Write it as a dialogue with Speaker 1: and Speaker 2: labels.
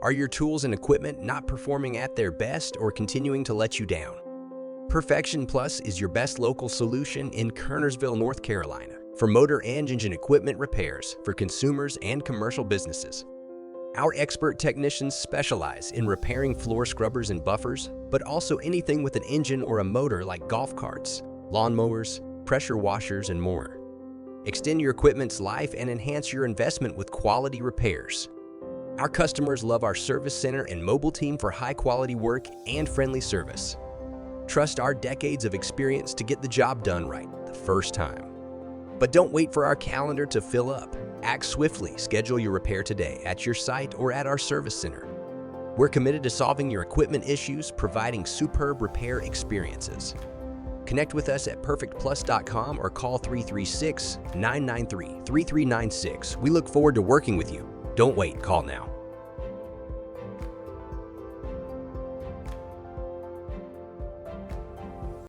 Speaker 1: Are your tools and equipment not performing at their best or continuing to let you down? Perfection Plus is your best local solution in Kernersville, North Carolina, for motor and engine equipment repairs for consumers and commercial businesses. Our expert technicians specialize in repairing floor scrubbers and buffers, but also anything with an engine or a motor like golf carts, lawnmowers, pressure washers, and more. Extend your equipment's life and enhance your investment with quality repairs. Our customers love our service center and mobile team for high-quality work and friendly service. Trust our decades of experience to get the job done right the first time. But don't wait for our calendar to fill up. Act swiftly. Schedule your repair today at your site or at our service center. We're committed to solving your equipment issues, providing superb repair experiences. Connect with us at perfectplus.com or call 336-993-3396. We look forward to working with you. Don't wait, call now.